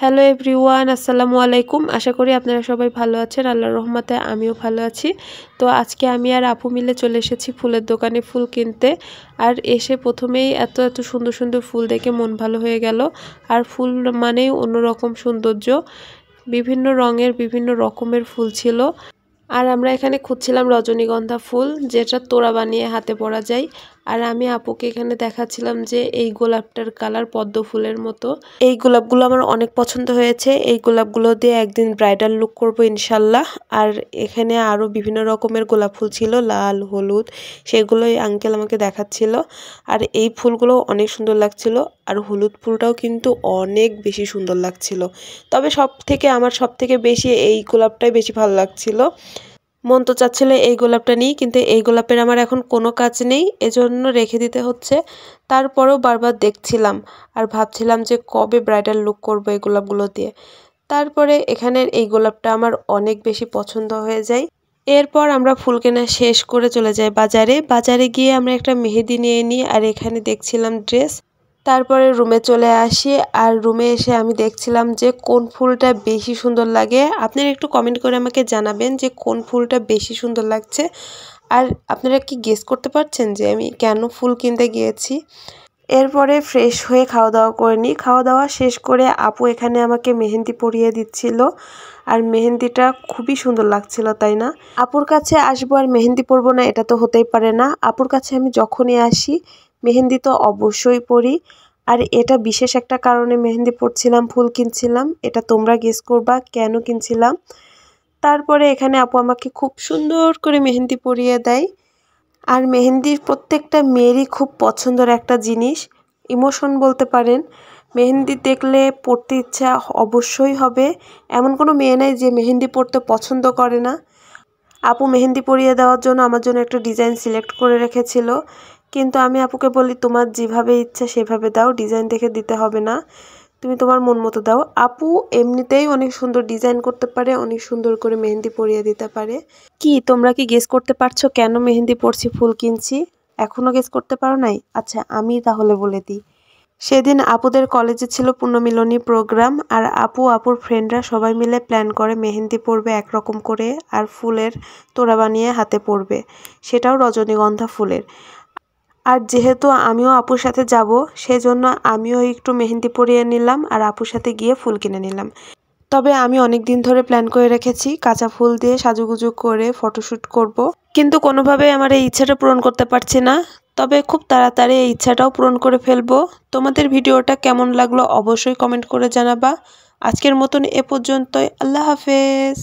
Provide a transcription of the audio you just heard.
Hello everyone, আসসালামু আলাইকুম। আশা করি আপনারা সবাই ভালো আছেন। আল্লাহর রহমতে আমিও ভালো আছি। তো আজকে আমি আর আপু মিলে চলে এসেছি ফুলের দোকানে ফুল কিনতে। আর এসে প্রথমেই এত সুন্দর সুন্দর ফুল দেখে মন ভালো হয়ে গেল। আর ফুল মানেই অন্যরকম সৌন্দর্য, বিভিন্ন রঙের বিভিন্ন রকমের ফুল ছিল। আর আমরা এখানে খুঁজছিলাম রজনীগন্ধা ফুল, যেটা তোড়া বানিয়ে হাতে পরা যায়। আর আমি আপুকে এখানে দেখাচ্ছিলাম যে এই গোলাপটার কালার পদ্ম ফুলের মতো। এই গোলাপগুলো আমার অনেক পছন্দ হয়েছে। এই গোলাপগুলো দিয়ে একদিন ব্রাইডাল লুক করব ইনশাল্লাহ। আর এখানে আরও বিভিন্ন রকমের গোলাপ ফুল ছিল, লাল, হলুদ, সেগুলোই আঙ্কেল আমাকে দেখাচ্ছিল। আর এই ফুলগুলো অনেক সুন্দর লাগছিল। আর হলুদ ফুলটাও কিন্তু অনেক বেশি সুন্দর লাগছিল। তবে আমার সব থেকে বেশি এই গোলাপটাই বেশি ভালো লাগছিল। মন তো চাচ্ছিল এই গোলাপটা নিই, কিন্তু এই গোলাপের আমার এখন কোনো কাজ নেই, এজন্য রেখে দিতে হচ্ছে। তারপরেও বারবার দেখছিলাম আর ভাবছিলাম যে কবে ব্রাইডাল লুক করবো এই গোলাপগুলো দিয়ে। তারপরে এখানের এই গোলাপটা আমার অনেক বেশি পছন্দ হয়ে যায়। এরপর আমরা ফুল কেনা শেষ করে চলে যাই বাজারে গিয়ে আমরা একটা মেহেদি নিয়ে নিই। আর এখানে দেখছিলাম ড্রেস। তারপরে রুমে চলে আসি। আর রুমে এসে আমি দেখছিলাম যে কোন ফুলটা বেশি সুন্দর লাগে। আপনারা একটু কমেন্ট করে আমাকে জানাবেন যে কোন ফুলটা বেশি সুন্দর লাগছে। আর আপনারা কি গেস করতে পারছেন যে আমি কেন ফুল কিনতে গিয়েছি। এরপরে ফ্রেশ হয়ে খাওয়া দাওয়া করে নিই। খাওয়া দাওয়া শেষ করে আপু এখানে আমাকে মেহেন্দি পরিয়ে দিচ্ছিল। আর মেহেন্দিটা খুবই সুন্দর লাগছিল, তাই না? আপুর কাছে আসবো আর মেহেন্দি পরবো না, এটা তো হতেই পারে না। আপুর কাছে আমি যখনই আসি মেহেন্দি তো অবশ্যই পরি। আর এটা বিশেষ একটা কারণে মেহেন্দি পরছিলাম, ফুল কিনছিলাম। এটা তোমরা গেস করবা কেন কিনছিলাম। তারপরে এখানে আপু আমাকে খুব সুন্দর করে মেহেন্দি পরিয়ে দেয়। আর মেহেন্দির প্রত্যেকটা মেয়েরই খুব পছন্দের একটা জিনিস, ইমোশন বলতে পারেন। মেহেন্দি দেখলে পড়তে ইচ্ছা অবশ্যই হবে। এমন কোনো মেয়ে নাই যে মেহেন্দি পরতে পছন্দ করে না। আপু মেহেন্দি পরিয়ে দেওয়ার জন্য আমার জন্য একটা ডিজাইন সিলেক্ট করে রেখেছিল, কিন্তু আমি আপুকে বলি তোমার যেভাবে ইচ্ছা সেভাবে দাও, ডিজাইন দেখে দিতে হবে না, তুমি তোমার মন মতো দাও। আপু এমনিতেই অনেক সুন্দর ডিজাইন করতে পারে, অনেক সুন্দর করে মেহেন্দি পরিয়ে দিতে পারে। কি তোমরা কি গেস করতে পারছো কেন মেহেন্দি পরছি, ফুল কিনছি? এখনো গেস করতে পারো নাই? আচ্ছা আমি তাহলে বলে দিই। সেদিন আপুদের কলেজে ছিল পুণ্যমিলনী প্রোগ্রাম। আর আপুর ফ্রেন্ডরা সবাই মিলে প্ল্যান করে মেহেন্দি পরবে একরকম করে, আর ফুলের তোড়া বানিয়ে হাতে পরবে, সেটাও রজনীগন্ধা ফুলের। আর যেহেতু আমিও আপুর সাথে যাব, সেজন্য আমিও একটু মেহেন্দি পরিয়ে নিলাম আর আপুর সাথে গিয়ে ফুল কিনে নিলাম। তবে আমি অনেক দিন ধরে প্ল্যান করে রেখেছি কাঁচা ফুল দিয়ে সাজুগুজু করে ফটোশ্যুট করব, কিন্তু কোনোভাবে আমার এই ইচ্ছাটা পূরণ করতে পারছি না। তবে খুব তাড়াতাড়ি এই ইচ্ছাটাও পূরণ করে ফেলবো। তোমাদের ভিডিওটা কেমন লাগলো অবশ্যই কমেন্ট করে জানাবা। আজকের মতন এ পর্যন্তই। আল্লাহ হাফেজ।